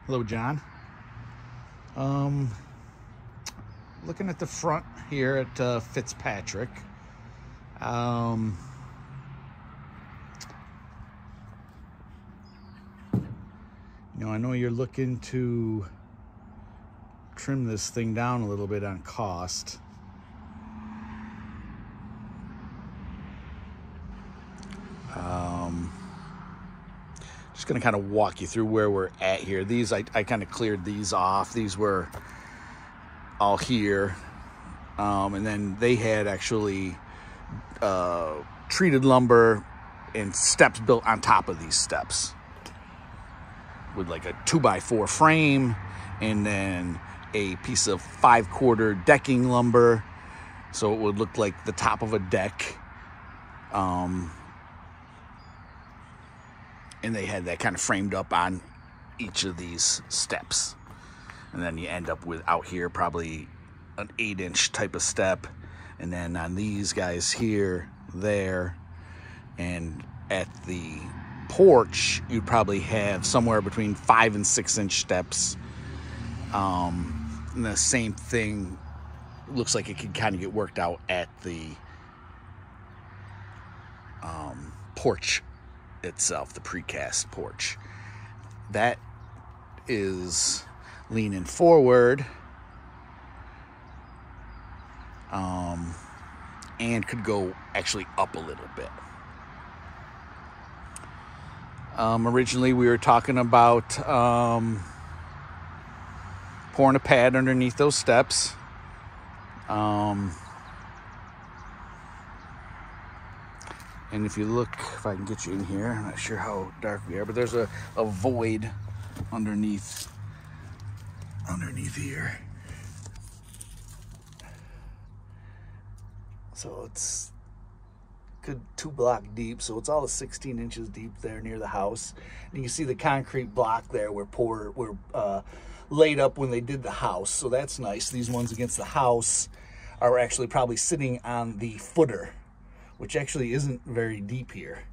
Hello, John. Looking at the front here at Fitzpatrick. I know you're looking to trim this thing down a little bit on cost. Just going to kind of walk you through where we're at here. These, I kind of cleared these off. These were all here. And then they had actually treated lumber and steps built on top of these steps with like a 2x4 frame and then a piece of 5/4 decking lumber. So it would look like the top of a deck. And they had that kind of framed up on each of these steps. And then you end up with out here probably an 8-inch type of step. And then on these guys here, there, and at the porch, you'd probably have somewhere between 5 and 6-inch steps. And the same thing looks like it could kind of get worked out at the porch itself, the precast porch. That is leaning forward and could go actually up a little bit. Originally we were talking about pouring a pad underneath those steps. And if you look, if I can get you in here, I'm not sure how dark we are, but there's a void underneath here. So it's good 2 block deep. So it's all of 16 inches deep there near the house. And you can see the concrete block there were laid up when they did the house. So that's nice. These ones against the house are actually probably sitting on the footer, which actually isn't very deep here.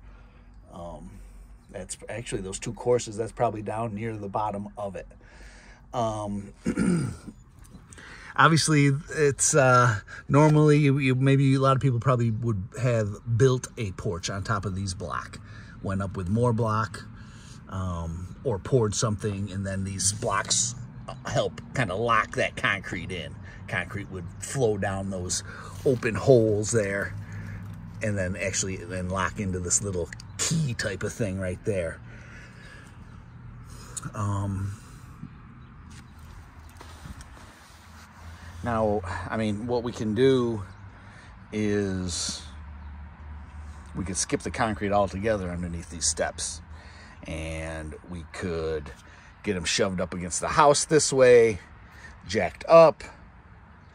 That's actually those 2 courses, that's probably down near the bottom of it. Obviously, it's normally maybe a lot of people probably would have built a porch on top of these block, went up with more block, or poured something, and then these blocks help kind of lock that concrete in. Concrete would flow down those open holes there, and then actually then lock into this little key type of thing right there. Now, I mean, what we can do is we could skip the concrete altogether underneath these steps, and we could get them shoved up against the house this way, jacked up,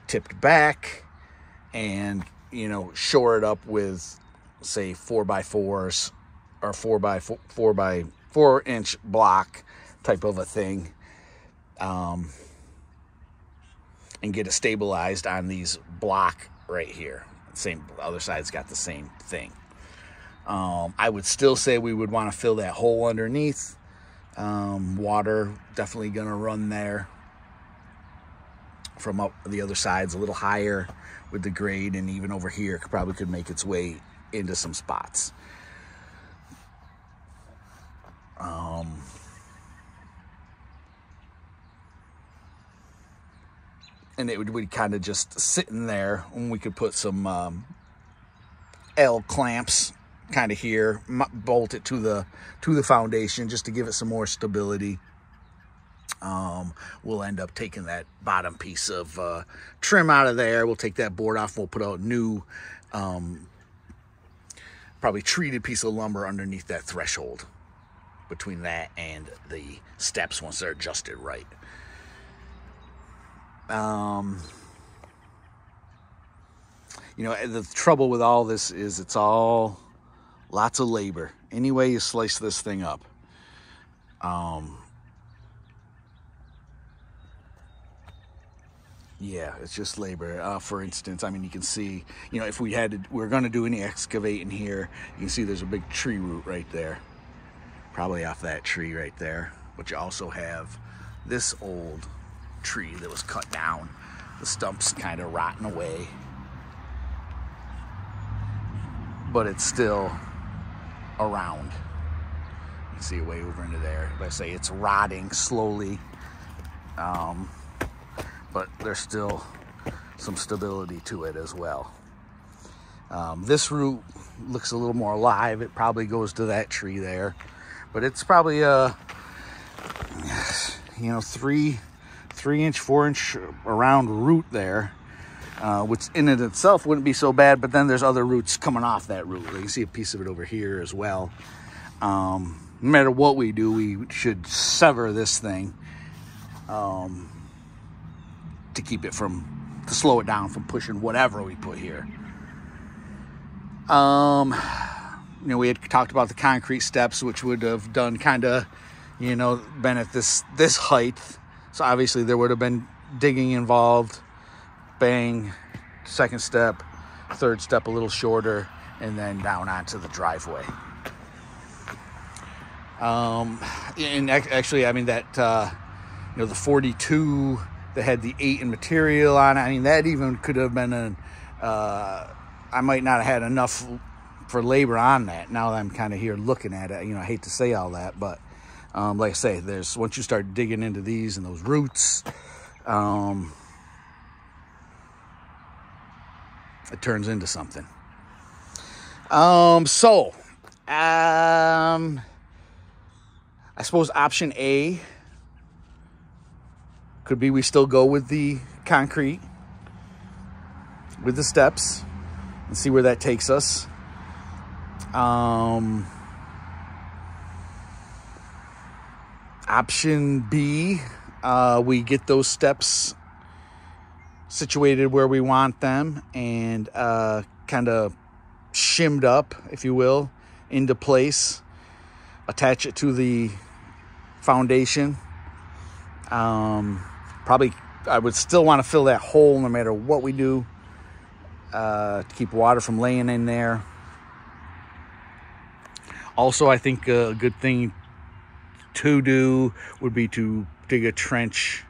tipped back, and shore it up with, say, 4x4s or 4x4 block type of a thing, and get it stabilized on these block right here. Same, other side's got the same thing. I would still say we would want to fill that hole underneath. Water definitely gonna run there from up the other side's a little higher with the grade, and even over here probably could make its way into some spots. And it would kind of just sit in there, and we could put some L clamps kind of here, bolt it to the foundation just to give it some more stability. We'll end up taking that bottom piece of trim out of there. We'll take that board off. We'll put a new probably treated piece of lumber underneath that threshold between that and the steps once they're adjusted right. The trouble with all this is it's all lots of labor. Any way you slice this thing up. Yeah, it's just labor. For instance, I mean, you can see, if we're going to do any excavating here, you can see there's a big tree root right there. Probably off that tree right there. But you also have this old tree that was cut down. The stump's kind of rotting away, but it's still around. You can see it way over into there. Like I say, it's rotting slowly, but there's still some stability to it as well. This root looks a little more alive. It probably goes to that tree there, but it's probably a 3-inch, 4-inch around root there, which in it itself wouldn't be so bad, but then there's other roots coming off that root. You can see a piece of it over here as well. No matter what we do, we should sever this thing to slow it down from pushing whatever we put here. We had talked about the concrete steps, which would have done kind of, been at this height. So obviously there would have been digging involved. Bang, second step, third step a little shorter, and then down onto the driveway. And actually, I mean, that, the 42 that had the 8 in material on it, I mean, that even could have been I might not have had enough for labor on that. Now that I'm kind of here looking at it, I hate to say all that, but like I say, once you start digging into these and those roots, it turns into something. I suppose option A could be we still go with the concrete, with the steps, and see where that takes us. Option B, we get those steps situated where we want them and kind of shimmed up, if you will, into place. Attach it to the foundation. Probably, I would still want to fill that hole no matter what we do, to keep water from laying in there. Also, I think a good thing to do would be to dig a trench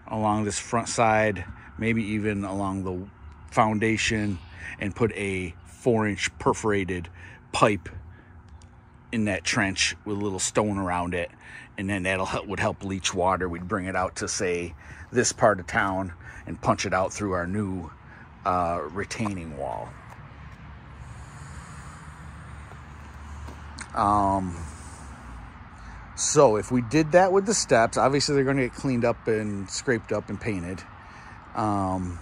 along this front side, maybe even along the foundation, and put a 4-inch perforated pipe in that trench with a little stone around it, and then would help leach water. We'd bring it out to, say, this part of town and punch it out through our new retaining wall. So if we did that with the steps, obviously they're going to get cleaned up and scraped up and painted. Got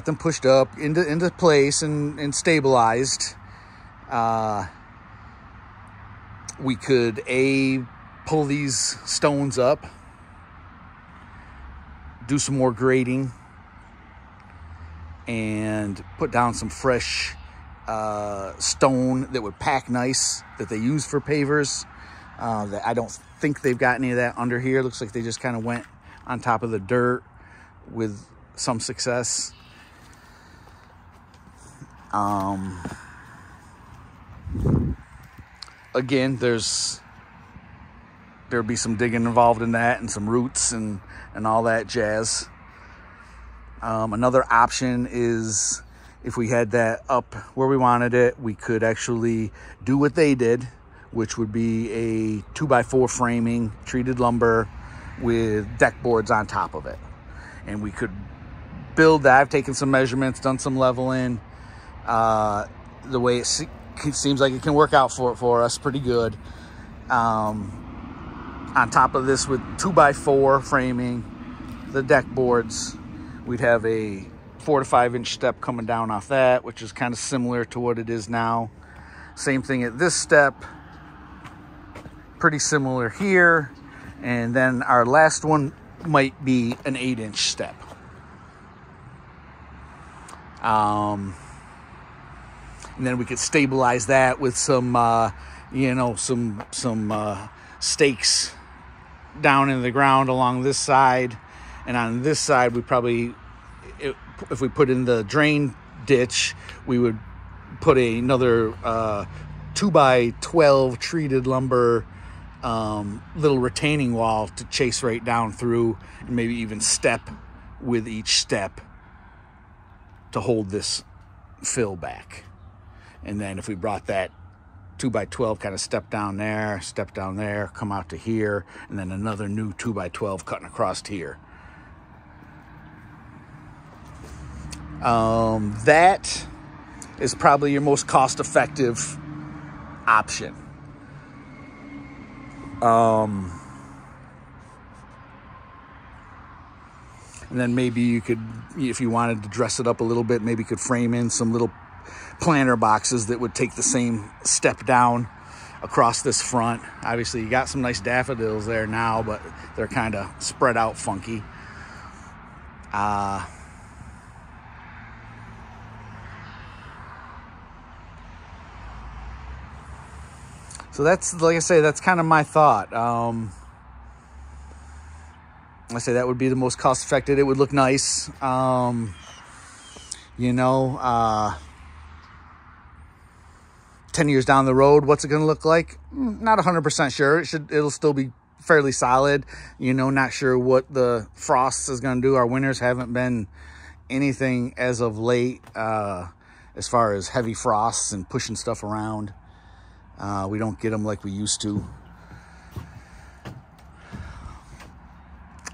them pushed up into place and stabilized. We could pull these stones up, do some more grading, and put down some fresh stone that would pack nice, that they use for pavers. That I don't think they've got any of that under here. Looks like they just kind of went on top of the dirt with some success. Again, there'll be some digging involved in that and some roots and all that jazz. Another option is, if we had that up where we wanted it, we could actually do what they did, which would be a 2x4 framing, treated lumber with deck boards on top of it. And we could build that. I've taken some measurements, done some leveling. The way it seems like it can work out for us pretty good. On top of this, with 2x4 framing, the deck boards, we'd have a 4 to 5 inch step coming down off that, which is kind of similar to what it is now. Same thing at this step, pretty similar here. And then our last one might be an 8-inch step. And then we could stabilize that with some, some stakes down in the ground along this side. And on this side, we probably, if we put in the drain ditch, we would put another 2x12 treated lumber little retaining wall to chase right down through, and maybe even step with each step to hold this fill back. And then if we brought that 2x12 kind of step down there, come out to here, and then another new 2x12 cutting across here. That is probably your most cost-effective option. And then maybe you could, if you wanted to dress it up a little bit, maybe you could frame in some little planter boxes that would take the same step down across this front. Obviously, you got some nice daffodils there now, but they're kind of spread out funky. So that's, like I say, that's kind of my thought. I say that would be the most cost effective. It would look nice. 10 years down the road, what's it going to look like? Not 100% sure. It'll still be fairly solid. Not sure what the frost is going to do. Our winters haven't been anything as of late, as far as heavy frosts and pushing stuff around. We don't get them like we used to.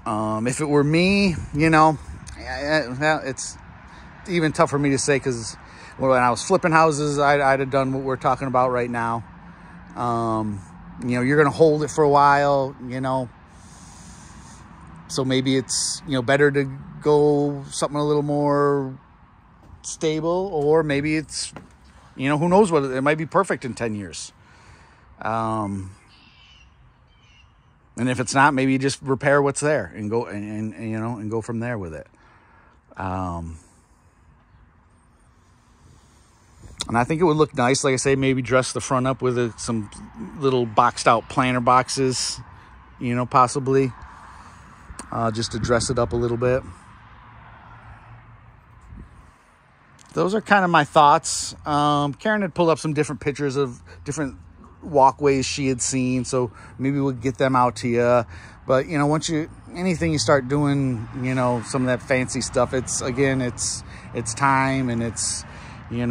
If it were me, it's even tough for me to say, because when I was flipping houses, I'd have done what we're talking about right now. You're going to hold it for a while, so maybe it's, better to go something a little more stable, or maybe it's, who knows what, it might be perfect in 10 years. And if it's not, maybe you just repair what's there and go and go from there with it. And I think it would look nice. Like I say, maybe dress the front up with some little boxed out planter boxes, possibly, just to dress it up a little bit. Those are kind of my thoughts. Karen had pulled up some different pictures of different walkways she had seen, so maybe we'll get them out to you. But once anything you start doing, some of that fancy stuff, it's time, and it's like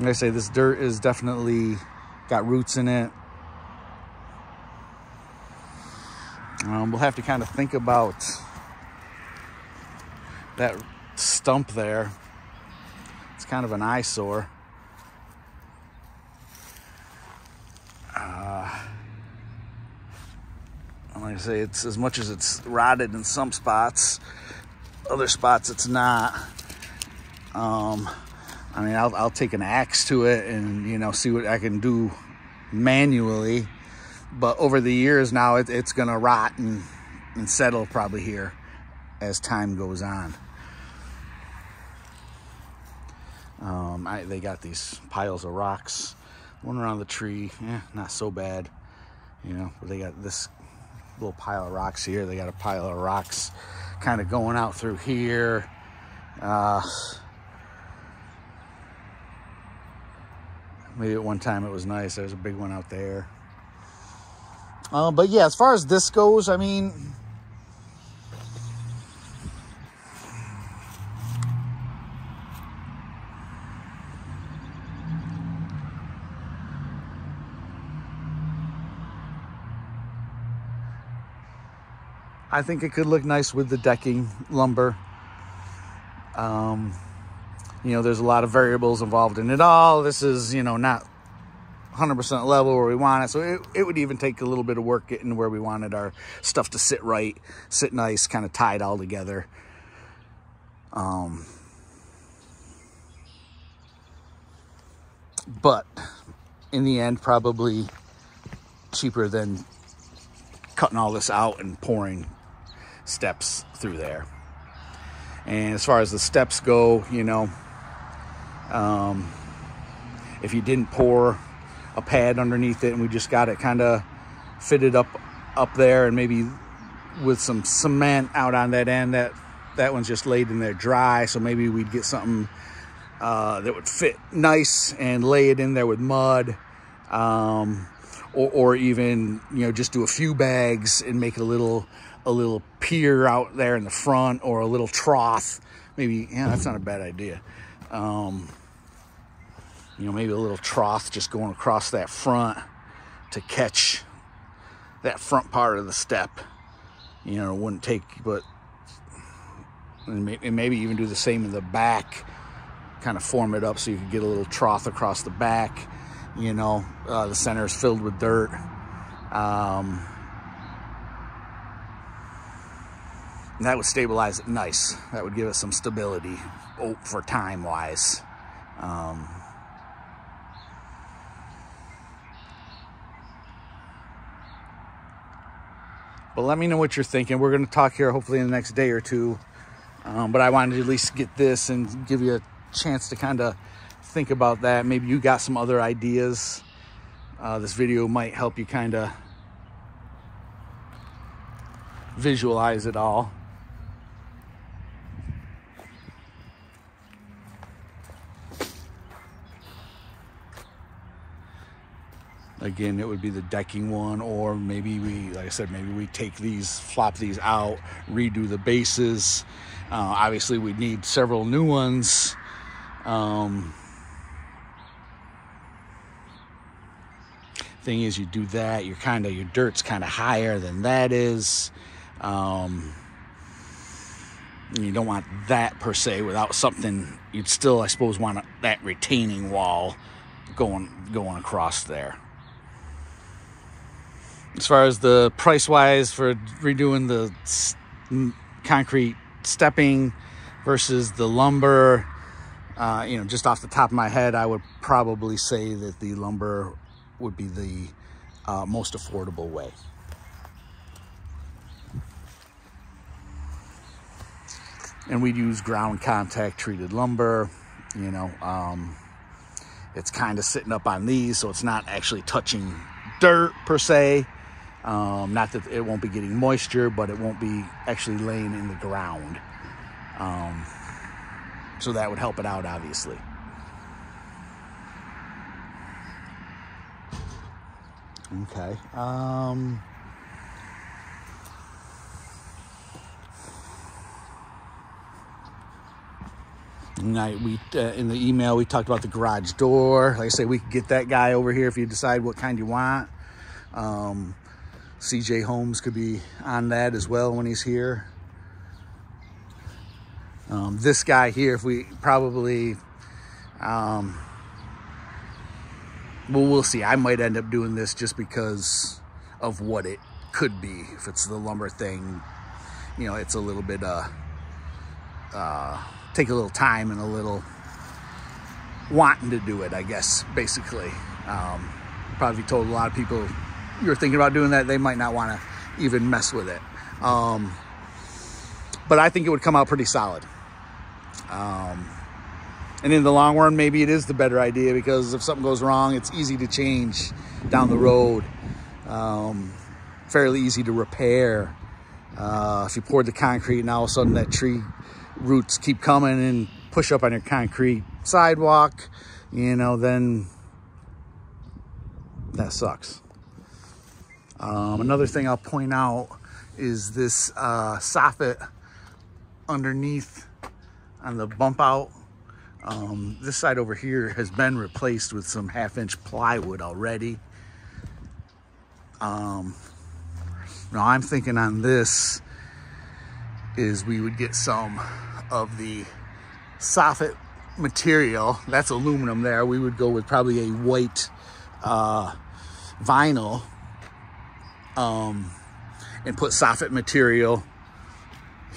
I say, this dirt is definitely got roots in it. We'll have to kind of think about that stump there. It's kind of an eyesore. Like I say, it's, as much as it's rotted in some spots, other spots it's not. I'll take an axe to it and see what I can do manually, but over the years now it's gonna rot and settle probably here as time goes on. They got these piles of rocks, one around the tree, not so bad, but they got this little pile of rocks here. They got a pile of rocks kind of going out through here. Maybe at one time it was nice. There's a big one out there. But yeah, as far as this goes, I think it could look nice with the decking lumber. There's a lot of variables involved in it all. This is, not 100% level where we want it. So it would even take a little bit of work getting where we wanted our stuff to sit right, sit nice, kind of tied all together. But in the end, probably cheaper than cutting all this out and pouring steps through there. And as far as the steps go, if you didn't pour a pad underneath it and we just got it kind of fitted up there, and maybe with some cement out on that end, that one's just laid in there dry, so maybe we'd get something that would fit nice and lay it in there with mud. or even, you know, just do a few bags and make a little pier out there in the front, or a little trough. Maybe, yeah, that's not a bad idea. You know, maybe a little trough just going across that front to catch that front part of the step. You know, it wouldn't take, but and maybe even do the same in the back, kind of form it up so you can get a little trough across the back. You know, the center is filled with dirt. And that would stabilize it nice. That would give it some stability for time-wise. But let me know what you're thinking. We're going to talk here hopefully in the next day or two. But I wanted to at least get this and give you a chance to kind of think about that. Maybe you got some other ideas. This video might help you kind of visualize it all. Again, it would be the decking one, or maybe we, like I said, maybe we take these, flop these out, redo the bases. Obviously, we'd need several new ones. Thing is, you do that, your dirt's kind of higher than that is. You don't want that per se without something. You'd still, I suppose, want that retaining wall going across there. As far as the price-wise for redoing the concrete stepping versus the lumber, you know, just off the top of my head, I would probably say that the lumber would be the most affordable way. And we'd use ground contact treated lumber. You know, it's kind of sitting up on these, so it's not actually touching dirt per se. Not that it won't be getting moisture, but it won't be actually laying in the ground. So that would help it out, obviously. Okay. In the email, we talked about the garage door. Like I say, we could get that guy over here if you decide what kind you want. CJ Holmes could be on that as well when he's here. This guy here, if we probably, well, we'll see. I might end up doing this just because of what it could be. If it's the lumber thing, you know, it's a little bit, take a little time and a little wanting to do it, I guess, basically. Probably told a lot of people you're thinking about doing that, they might not want to even mess with it. But I think it would come out pretty solid. And in the long run, maybe it is the better idea, because if something goes wrong, it's easy to change down the road. Fairly easy to repair. If you poured the concrete and all of a sudden that tree roots keep coming and push up on your concrete sidewalk, you know, then that sucks. Another thing I'll point out is this soffit underneath on the bump out. This side over here has been replaced with some 1/2-inch plywood already. Now I'm thinking on this is we would get some of the soffit material. That's aluminum there. We would go with probably a white vinyl, and put soffit material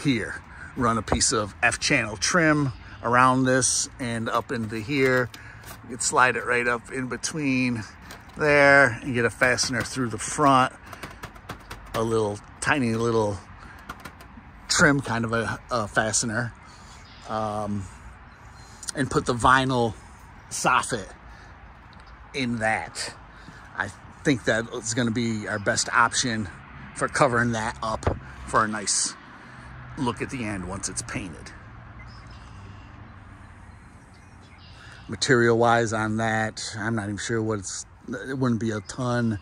here. Run a piece of F-channel trim around this and up into here. You could slide it right up in between there and get a fastener through the front. A little tiny little trim kind of a fastener. And put the vinyl soffit in that. I think that is going to be our best option for covering that up for a nice look at the end once it's painted. Material wise on that, I'm not even sure what it's It wouldn't be a ton,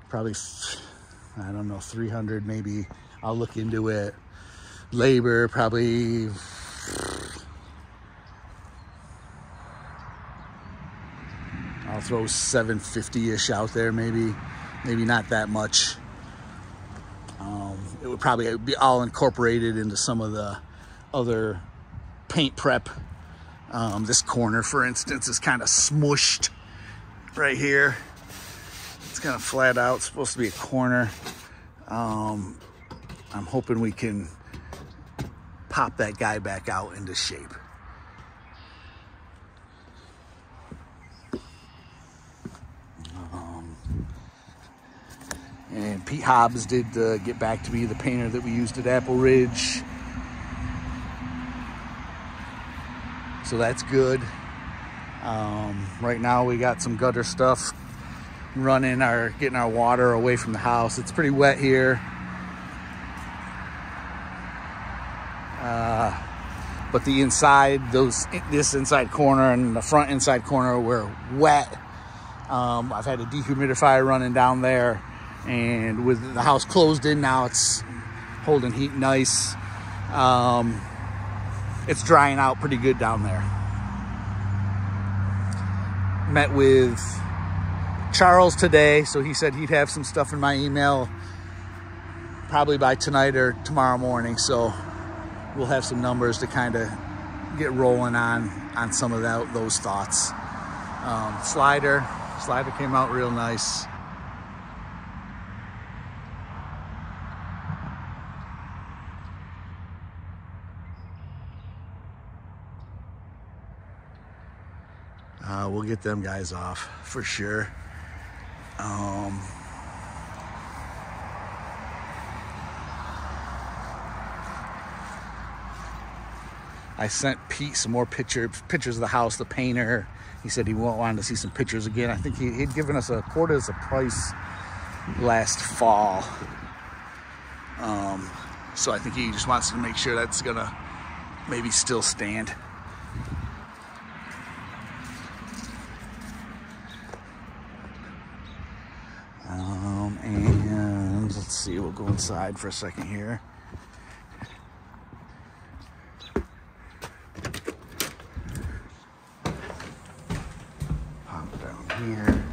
probably, I don't know, 300 maybe. I'll look into it. Labor, probably, I'll throw 750-ish out there, maybe not that much. It would probably be all incorporated into some of the other paint prep. This corner, for instance, is kind of smushed right here. It's kind of flat out. It's supposed to be a corner. I'm hoping we can pop that guy back out into shape. And Pete Hobbs did get back to me, the painter that we used at Apple Ridge. So that's good. Right now we got some gutter stuff running, getting our water away from the house. It's pretty wet here. But the inside, this inside corner and the front inside corner were wet. I've had a dehumidifier running down there, and with the house closed in now, it's holding heat nice. It's drying out pretty good down there. Met with Charles today, so he said he'd have some stuff in my email probably by tonight or tomorrow morning. So we'll have some numbers to kind of get rolling on some of those thoughts. Slider came out real nice. We'll get them guys off for sure. I sent Pete some more pictures of the house, the painter. He said he wanted to see some pictures again. I think he'd given us a quote as a price last fall. So I think he just wants to make sure that's gonna maybe still stand. And let's see, we'll go inside for a second here. Pop down here.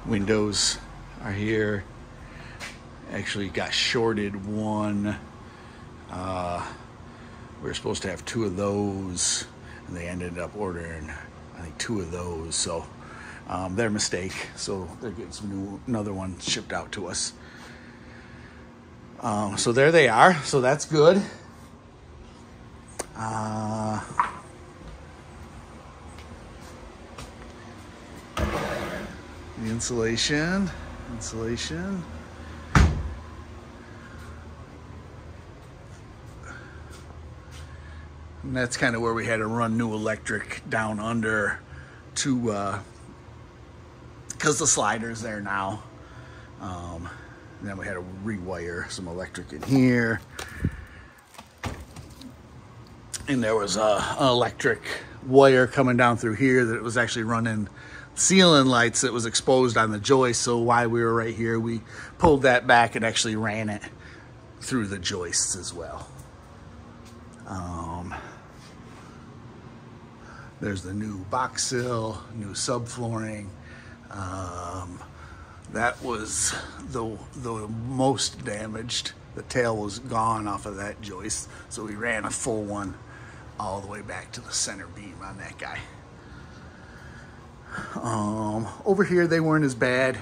Windows are here. Actually got shorted one. We were supposed to have 2 of those, and they ended up ordering, I think, 2 of those. So their mistake. So they're getting another one shipped out to us. So there they are. So that's good. The insulation. And that's kind of where we had to run new electric down under to, because the slider's there now. And then we had to rewire some electric in here. And there was an electric wire coming down through here that was actually running ceiling lights that was exposed on the joist. So while we were right here, we pulled that back and actually ran it through the joists as well. There's the new box sill, new subflooring. That was the most damaged. The tail was gone off of that joist, so we ran a full one all the way back to the center beam on that guy. Over here they weren't as bad.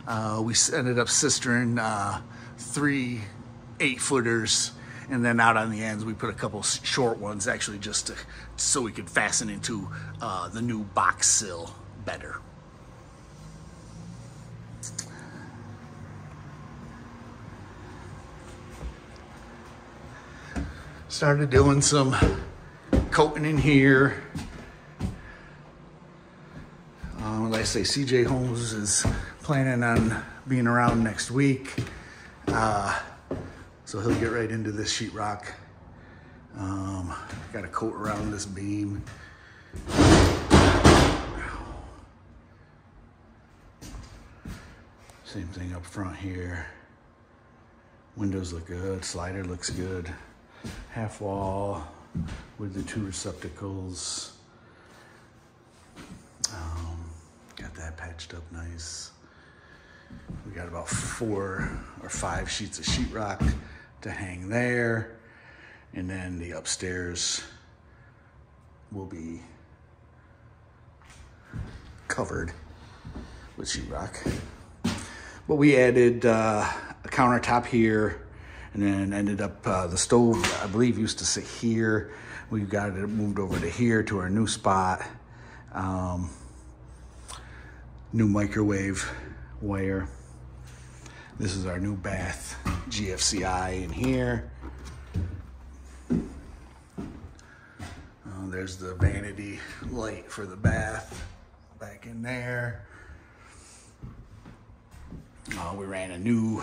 We ended up sistering 3 8-footers, and then out on the ends we put a couple short ones, actually just so we could fasten into the new box sill better. Started doing some coating in here. Like I say, CJ Holmes is planning on being around next week. So he'll get right into this sheetrock. Got a coat around this beam. Same thing up front here. Windows look good, slider looks good. Half wall with the 2 receptacles. Got that patched up nice. We got about 4 or 5 sheets of sheetrock to hang there. And then the upstairs will be covered with sheetrock. But we added a countertop here, and then ended up the stove, I believe, used to sit here. We got it moved over to here to our new spot. New microwave wire. This is our new bath GFCI in here. There's the vanity light for the bath back in there. We ran a new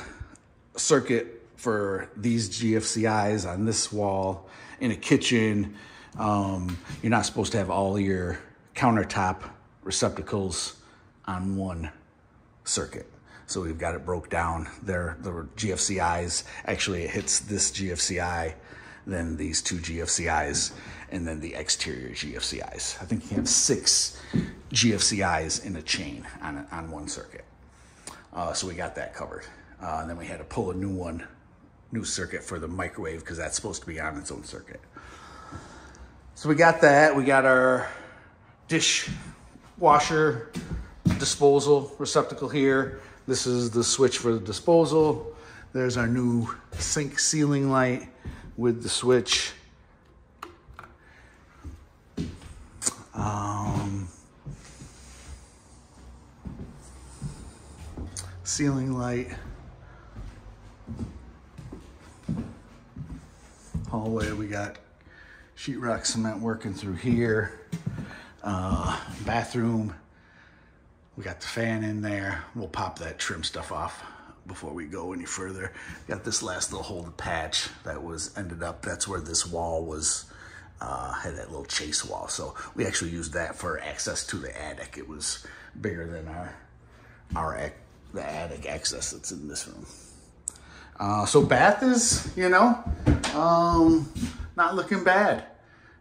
circuit for these GFCIs on this wall. In a kitchen, you're not supposed to have all your countertop receptacles on one circuit. So we've got it broke down. The GFCIs, actually it hits this GFCI, then these 2 GFCIs, and then the exterior GFCIs. I think you have 6 GFCIs in a chain on one circuit. So we got that covered. And then we had to pull a new circuit for the microwave because that's supposed to be on its own circuit. So we got that. We got our dishwasher disposal receptacle here. This is the switch for the disposal. There's our new sink ceiling light with the switch. Ceiling light. Hallway, we got sheetrock cement working through here. Bathroom, we got the fan in there. We'll pop that trim stuff off before we go any further. Got this last little hole to patch that was ended up, that's where this wall was, had that little chase wall. So we actually used that for access to the attic. It was bigger than the attic access that's in this room. So bath is, not looking bad.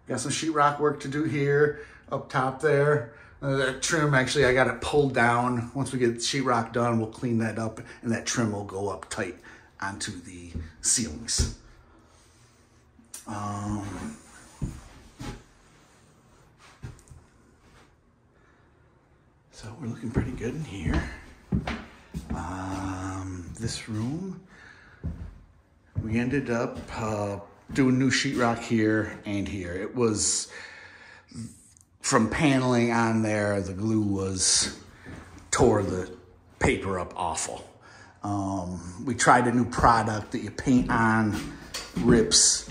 Got some sheetrock work to do here, up top there. That trim, actually, I got it pulled down. Once we get sheetrock done, we'll clean that up, and that trim will go up tight onto the ceilings. So we're looking pretty good in here. This room, we ended up doing new sheetrock here and here. It was from paneling on there, the glue tore the paper up awful. We tried a new product that you paint on, rips,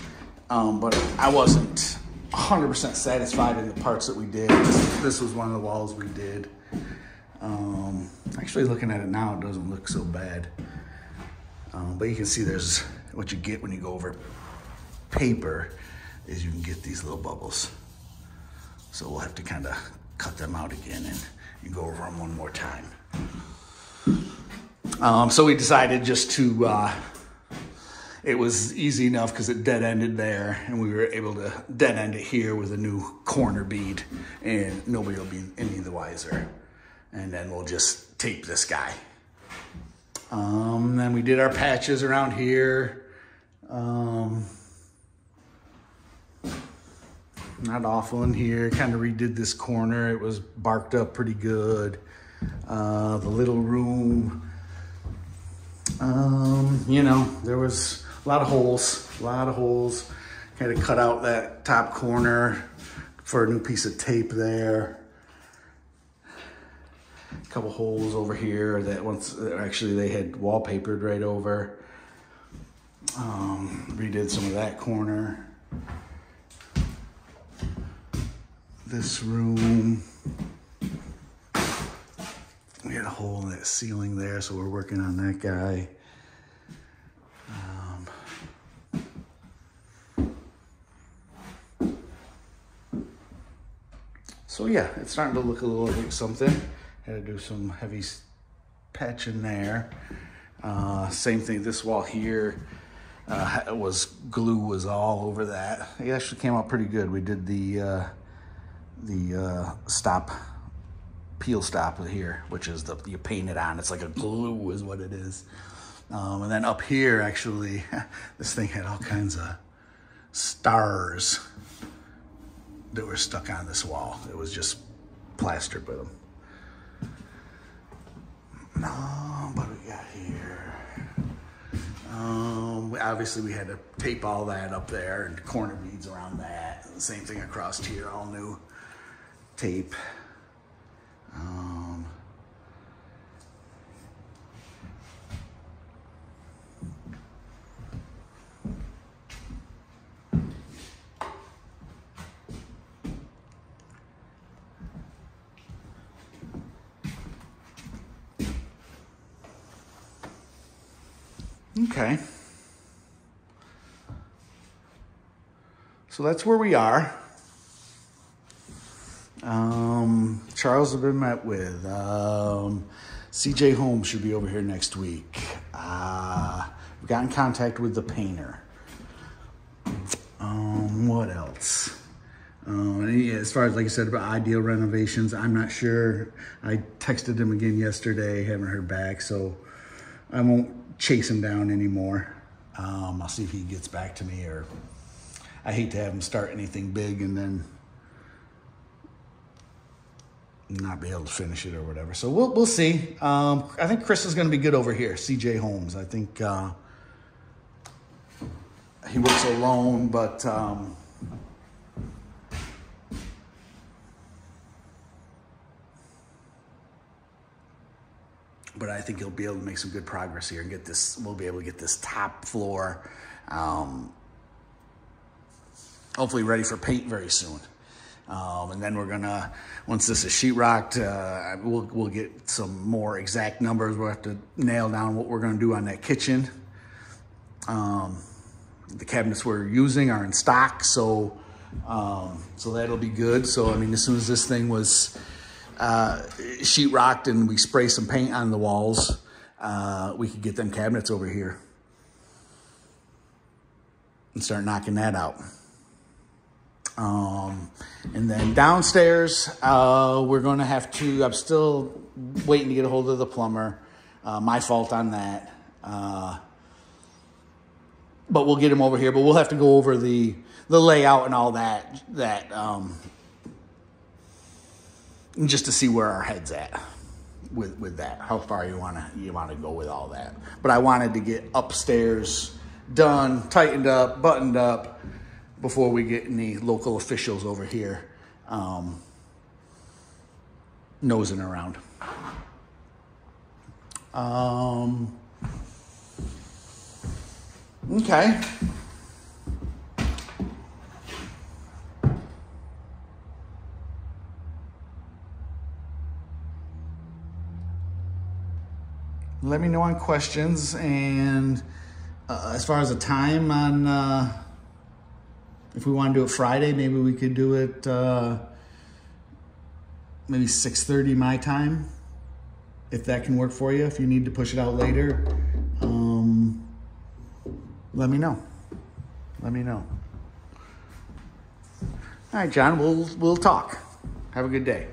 but I wasn't 100% satisfied in the parts that we did. This was one of the walls we did. Actually, looking at it now, it doesn't look so bad. But you can see there's what you get when you go over paper is you can get these little bubbles. So we'll have to kind of cut them out again and go over them one more time. So we decided just to, it was easy enough because it dead ended there, and we were able to dead end it here with a new corner bead, and nobody will be any the wiser. And then we'll just tape this guy. Then we did our patches around here. Not awful in here. Kind of redid this corner. It was barked up pretty good. The little room, there was a lot of holes. Kind of cut out that top corner for a new piece of tape there. A couple holes over here that actually they had wallpapered right over. Redid some of that corner. This room, we had a hole in that ceiling there, so we're working on that guy. So yeah, it's starting to look a little like something. Had to do some heavy patch in there. Same thing, this wall here glue was all over that. It actually came out pretty good. We did the peel stop here, which is you paint it on. It's like a glue is what it is. And then up here, actually, this thing had all kinds of stars that were stuck on this wall. It was just plastered with them. What do we got here? Obviously we had to tape all that up there and corner beads around that. Same thing across here, all new tape. Okay. So that's where we are. Charles has been met with. CJ Holmes should be over here next week. We got in contact with the painter. What else? As far as, like I said, about ideal renovations, I'm not sure. I texted him again yesterday, haven't heard back, so I won't chase him down anymore. I'll see if he gets back to me, or I hate to have him start anything big and then not be able to finish it or whatever. So we'll see. I think Chris is going to be good over here, CJ Holmes. I think he works alone, but I think he'll be able to make some good progress here and get this. We'll be able to get this top floor hopefully ready for paint very soon. And then we're gonna, once this is sheetrocked, we'll get some more exact numbers. We'll have to nail down what we're gonna do on that kitchen. The cabinets we're using are in stock, so that'll be good. So I mean, as soon as this thing was sheetrocked and we spray some paint on the walls, we could get them cabinets over here and start knocking that out. And then downstairs, we're going to have to, I'm still waiting to get a hold of the plumber. My fault on that. But we'll get him over here, but we'll have to go over the layout and all that, just to see where our head's at with that, how far you want to go with all that. But I wanted to get upstairs done, tightened up, buttoned up, before we get any local officials over here nosing around. Okay. Let me know on questions, and as far as the time on if we want to do it Friday, maybe we could do it maybe 6:30 my time, if that can work for you. If you need to push it out later, let me know. Let me know. All right, John, we'll talk. Have a good day.